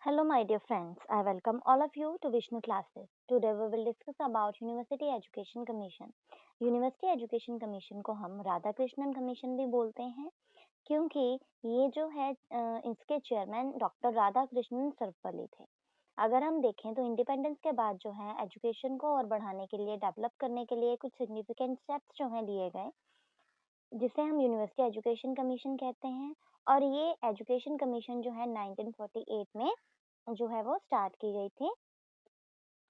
Hello, my dear friends. I welcome all of you to Vishnu classes. Today we will discuss about University Education Commission. University Education Commission को हम Radha Krishnan commission भी बोलते हैं क्योंकि ये जो है इसके चेयरमैन डॉक्टर राधा कृष्णन सर्वपल्ली थे। अगर हम देखें तो इंडिपेंडेंस के बाद जो है एजुकेशन को और बढ़ाने के लिए डेवलप करने के लिए कुछ सिग्निफिकेंट स्टेप्स जो हैं लिए गए जिसे हम यूनिवर्सिटी एजुकेशन कमीशन कहते हैं। और ये एजुकेशन कमीशन जो है 1948 में जो है वो स्टार्ट की गई थी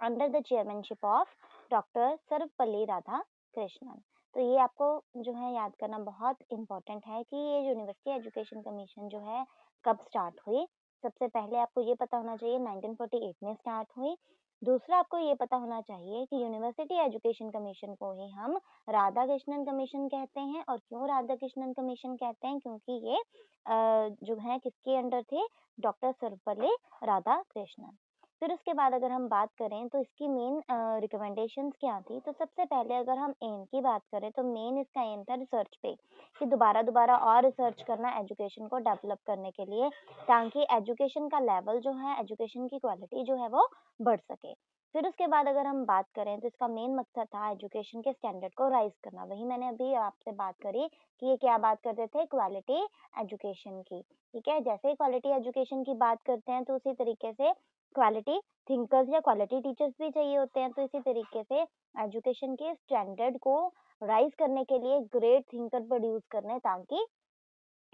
under the chairmanship of doctor Sarvepalli Radha Krishnan. तो ये आपको जो है याद करना बहुत इम्पोर्टेंट है कि ये यूनिवर्सिटी एजुकेशन कमीशन जो है कब स्टार्ट हुई। सबसे पहले आपको ये पता होना चाहिए 1948 में स्टार्ट हुई। दूसरा आपको ये पता होना चाहिए कि यूनिवर्सिटी एजुकेशन कमीशन को ही हम राधा कृष्णन कमीशन कहते हैं। और क्यों राधा कृष्णन कमीशन कहते हैं? क्योंकि ये जो है किसके अंडर थे? डॉक्टर सर्वपल्ली राधा कृष्णन। फिर उसके बाद अगर हम बात करें तो इसकी मेन रिकमेंडेशंस क्या थी? तो सबसे पहले अगर हम एम की बात करें तो मेन इसका एम था रिसर्च पे, कि दोबारा दोबारा और रिसर्च करना एजुकेशन को डेवलप करने के लिए, ताकि एजुकेशन का लेवल जो है, एजुकेशन की क्वालिटी जो है वो बढ़ सके। फिर उसके बाद अगर हम बात करें तो इसका मेन मकसद था एजुकेशन के स्टैंडर्ड को राइज करना। वही मैंने अभी आपसे बात करी कि ये क्या बात करते थे? क्वालिटी एजुकेशन की। ठीक है, जैसे ही क्वालिटी एजुकेशन की बात करते हैं तो उसी तरीके से क्वालिटी थिंकर्स या क्वालिटी टीचर्स भी चाहिए होते हैं। तो इसी तरीके से एजुकेशन के स्टैंडर्ड को राइज करने के लिए ग्रेट थिंकर प्रोड्यूस करने, ताकि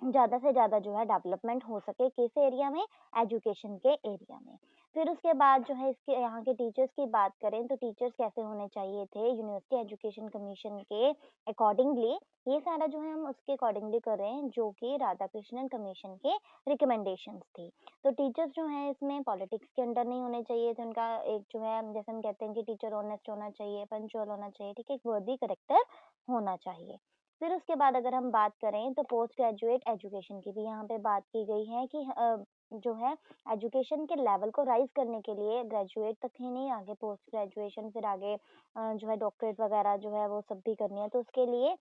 ज़्यादा से ज़्यादा जो है डेवलपमेंट हो सके किस एरिया में? एजुकेशन के एरिया में। फिर उसके बाद जो है इसके यहाँ के टीचर्स की बात करें तो टीचर्स कैसे होने चाहिए थे यूनिवर्सिटी एजुकेशन कमीशन के अकॉर्डिंगली? ये सारा जो है हम उसके अकॉर्डिंगली कर रहे हैं जो कि राधा कृष्णन कमीशन के रिकमेंडेशंस थी। तो टीचर्स जो हैं इसमें पॉलिटिक्स के अंडर नहीं होने चाहिए थे। उनका एक जो है जैसे हम कहते हैं कि टीचर ऑनेस्ट होना चाहिए, पंक्चुअल होना चाहिए, ठीक है, एक वर्दी करेक्टर होना चाहिए। फिर उसके बाद अगर हम बात करें तो पोस्ट ग्रेजुएट एजुकेशन की भी यहाँ पे बात की गई है कि जो है एजुकेशन के लेवल को राइज करने के लिए ग्रेजुएट तक ही नहीं, आगे पोस्ट ग्रेजुएशन, फिर आगे जो है डॉक्टरेट वगैरह जो है वो सब भी करनी है। तो उसके लिए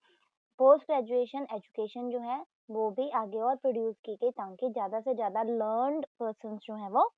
पोस्ट ग्रेजुएशन एजुकेशन जो है वो भी आगे और प्रोड्यूस की गई, ताकि ज़्यादा से ज़्यादा लर्नड पर्सन जो है वो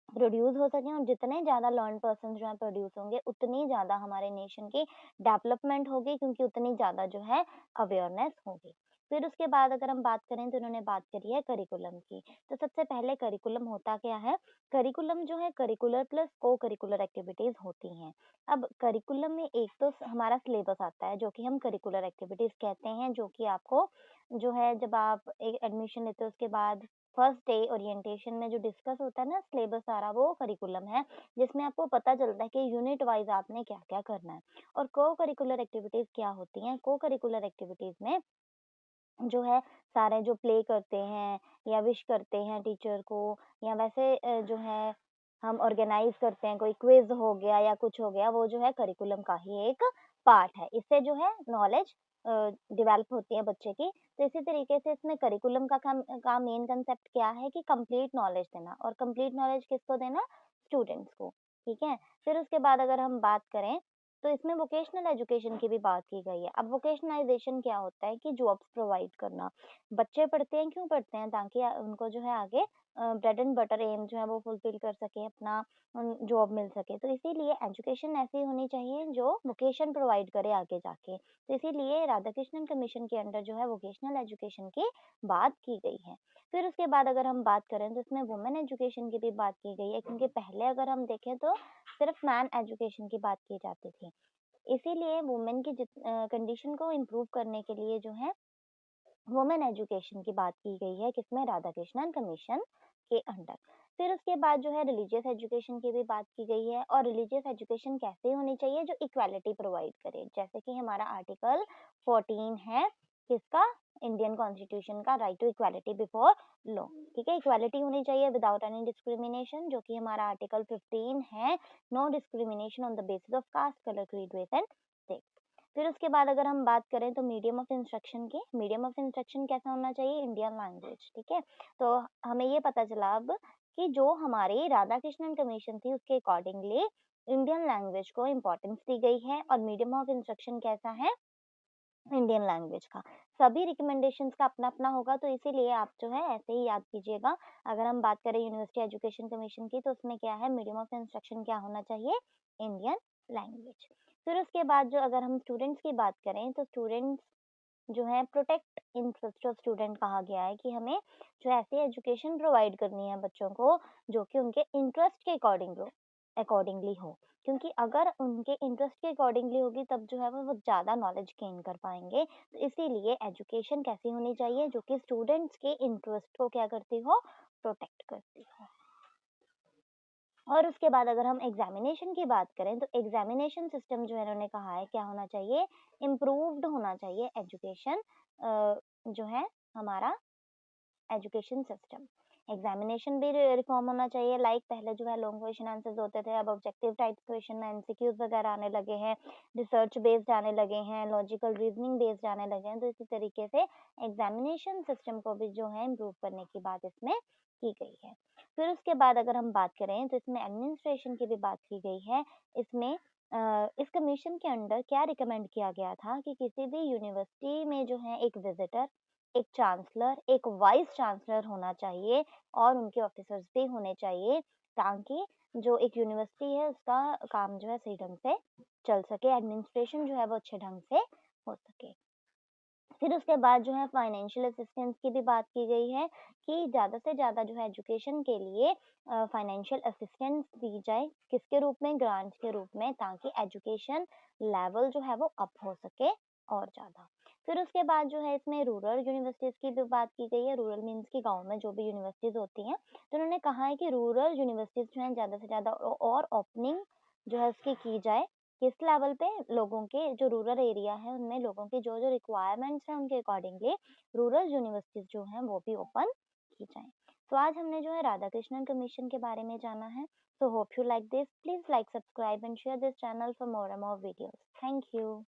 प्रोड्यूस हो सकें। और जितने ज़्यादा लर्न पर्सन जो है प्रोड्यूस होंगे उतनी ज़्यादा हमारे नेशन की डेवलपमेंट होगी, क्योंकि उतनी ज़्यादा जो है अवेयरनेस होगी। फिर उसके बाद अगर हम बात करें तो उन्होंने बात करी है करिकुलम की। तो सबसे पहले करिकुलम होता क्या है? करिकुलम जो है करिकुलर प्लस को करिकुलर एक्टिविटीज़ होती हैं। अब करिकुलम में एक तो हमारा सिलेबस आता है जो कि हम करिकुलर एक्टिविटीज़ कहते हैं, जो कि आपको जो है जब आप एक एडमिशन लेते हो उसके बाद फर्स्ट डे ओरिएंटेशन में जो डिस्कस होता है ना सिलेबस सारा, वो करिकुलम है, जिसमें आपको पता चलता है कि यूनिट वाइज आपने क्या-क्या करना है। और को करिकुलर एक्टिविटीज़ क्या होती हैं? को करिकुलर एक्टिविटीज़ में जो है सारे जो प्ले करते हैं या विश करते हैं टीचर को, या वैसे जो है हम ऑर्गेनाइज करते हैं, कोई क्विज हो गया या कुछ हो गया, वो जो है करिकुलम का ही एक पार्ट है। इससे जो है नॉलेज डेवलप होती है बच्चे की। तो इसी तरीके से इसमें करिकुलम का मेन कंसेप्ट क्या है कि कंप्लीट नॉलेज देना। और कंप्लीट नॉलेज किसको देना? स्टूडेंट्स को। ठीक है, फिर उसके बाद अगर हम बात करें तो इसमें वोकेशनल एजुकेशन की भी बात की गई है। अब वोकेशनलाइजेशन क्या होता है कि जॉब्स प्रोवाइड करना। बच्चे पढ़ते हैं, क्यों पढ़ते हैं? ताकि उनको जो है आगे ब्रेड एंड बटर एम जो है वो फुलफिल कर सके, अपना जॉब मिल सके। तो इसीलिए एजुकेशन ऐसी होनी चाहिए जो वोकेशन प्रोवाइड करे आगे जाके। तो इसीलिए राधा कृष्णन कमीशन के अंडर जो है वोकेशनल एजुकेशन की बात की गई है। फिर उसके बाद अगर हम बात करें तो इसमें वुमेन एजुकेशन की भी बात की गई है, क्योंकि पहले अगर हम देखें तो सिर्फ मैन एजुकेशन की बात की जाती थी। इसीलिए वुमेन की कंडीशन को इम्प्रूव करने के लिए जो है वुमेन एजुकेशन की बात की गई है, किसमें? राधा कृष्णन कमीशन के अंडर। फिर उसके बाद जो है रिलीजियस एजुकेशन की भी बात की गई है। और रिलीजियस एजुकेशन कैसे होनी चाहिए? जो इक्वालिटी प्रोवाइड करे, जैसे कि हमारा आर्टिकल 14 है किसका? इंडियन कॉन्स्टिट्यूशन का, right to equality before law. ठीक है, इक्वालिटी होनी चाहिए विदाउट एनी डिस्क्रिमिनेशन, जो कि हमारा आर्टिकल 15 है, no discrimination on the basis of caste, colour, creed, race and sex. फिर उसके बाद अगर हम बात करें तो मीडियम ऑफ इंस्ट्रक्शन की, मीडियम ऑफ इंस्ट्रक्शन कैसा होना चाहिए? Indian language. ठीक है, तो हमें ये पता चला अब कि जो हमारी राधा कृष्णन कमीशन थी उसके अकॉर्डिंगली इंडियन लैंग्वेज को इम्पोर्टेंस दी गई है। और मीडियम ऑफ इंस्ट्रक्शन कैसा है? इंडियन लैंग्वेज का। सभी रिकमेंडेशंस का अपना-अपना होगा, तो इसीलिए आप जो है ऐसे ही याद कीजिएगा। अगर हम बात करें यूनिवर्सिटी एजुकेशन कमीशन की, तो उसमें क्या है, मीडियम ऑफ इंस्ट्रक्शन क्या होना चाहिए, इंडियन लैंग्वेज। फिर उसके बाद जो अगर हम स्टूडेंट्स की बात करें, तो स्टूडेंट्स जो है प्रोटेक्ट इंटरेस्ट ऑफ स्टूडेंट कहा गया है कि हमें जो ऐसी एजुकेशन प्रोवाइड करनी है बच्चों को जो कि उनके इंटरेस्ट के अकॉर्डिंगली हो, क्योंकि अगर उनके इंटरेस्ट के अकॉर्डिंगली होगी तब जो है वो ज़्यादा नॉलेज गेन कर पाएंगे। तो इसीलिए एजुकेशन कैसी होनी चाहिए जो कि स्टूडेंट्स के इंटरेस्ट को क्या करती हो, प्रोटेक्ट करती हो। और उसके बाद अगर हम एग्जामिनेशन की बात करें, तो एग्जामिनेशन सिस्टम जो है इन्होंने कहा है क्या होना चाहिए, इम्प्रूव्ड होना चाहिए एजुकेशन, जो है हमारा एजुकेशन सिस्टम। एग्जामिनेशन भी रिफॉर्म होना चाहिए, लाइक पहले जो है लॉन्ग क्वेश्चन आंसर्स होते थे, अब ऑब्जेक्टिव टाइप क्वेश्चन एमसीक्यूज वगैरह आने लगे हैं, रिसर्च बेस्ड आने लगे हैं, लॉजिकल रीजनिंग बेस्ड आने लगे हैं। तो इसी तरीके से एग्जामिनेशन सिस्टम को भी जो है इम्प्रूव करने की बात इसमें की गई है। फिर उसके बाद अगर हम बात करें, तो इसमें एडमिनिस्ट्रेशन की भी बात की गई है। इसमें इस कमीशन के अंडर क्या रिकमेंड किया गया था कि किसी भी यूनिवर्सिटी में जो है एक विजिटर, एक चांसलर, एक वाइस चांसलर होना चाहिए और उनके ऑफिसर्स भी होने चाहिए, ताकि जो एक यूनिवर्सिटी है उसका काम जो है सही ढंग से चल सके, एडमिनिस्ट्रेशन जो है वो अच्छे ढंग से हो सके। फिर उसके बाद जो है फाइनेंशियल असिस्टेंस की भी बात की गई है कि ज़्यादा से ज़्यादा जो है एजुकेशन के लिए फाइनेंशियल असिस्टेंस दी जाए, किसके रूप में, ग्रांट्स के रूप में, ताकि एजुकेशन लेवल जो है वो अप हो सके और ज़्यादा। फिर उसके बाद जो है इसमें रूरल यूनिवर्सिटीज़ की भी बात की गई है, रूरल मीन्स की गाँव में जो भी यूनिवर्सिटीज़ होती हैं, तो उन्होंने कहा है कि रूरल यूनिवर्सिटीज़ जो हैं ज़्यादा से ज़्यादा और ओपनिंग जो है उसकी की जाए, किस लेवल पे, लोगों के जो रूरल एरिया है उनमें लोगों की जो जो रिक्वायरमेंट्स हैं उनके अकॉर्डिंगली रूरल यूनिवर्सिटीज जो हैं वो भी ओपन की जाएं। तो आज हमने जो है राधा कृष्णन कमीशन के बारे में जाना है। So hope you like this, please like, subscribe and share this channel for more and more videos. Thank you.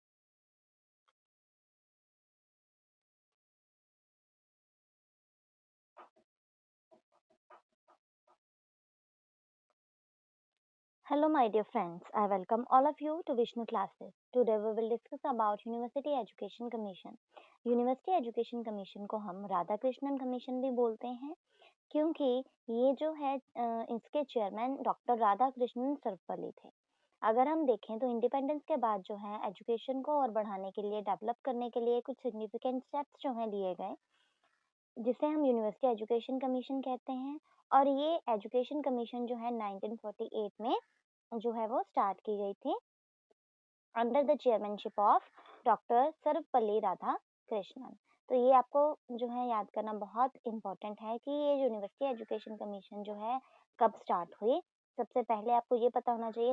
Hello my dear friends, I welcome all of you to Vishnu classes. Today we will discuss about University Education Commission. University Education Commission को हम Radha Krishnan commission भी बोलते हैं, क्योंकि ये जो है इसके चेयरमैन डॉक्टर राधा कृष्णन सर्वपल्ली थे। अगर हम देखें तो इंडिपेंडेंस के बाद जो है एजुकेशन को और बढ़ाने के लिए, डेवलप करने के लिए कुछ सिग्निफिकेंट स्टेप्स जो हैं लिए गए, जिसे हम यूनिवर्सिटी एजुकेशन कमीशन कहते हैं। और ये एजुकेशन कमीशन जो है 1948 में जो है वो स्टार्ट की गई थी under the chairmanship of doctor Sarvepalli Radha Krishnan. तो ये आपको जो है याद करना बहुत इम्पोर्टेंट है कि ये यूनिवर्सिटी एजुकेशन कमीशन जो है कब स्टार्ट हुई। सबसे पहले आपको ये पता होना चाहिए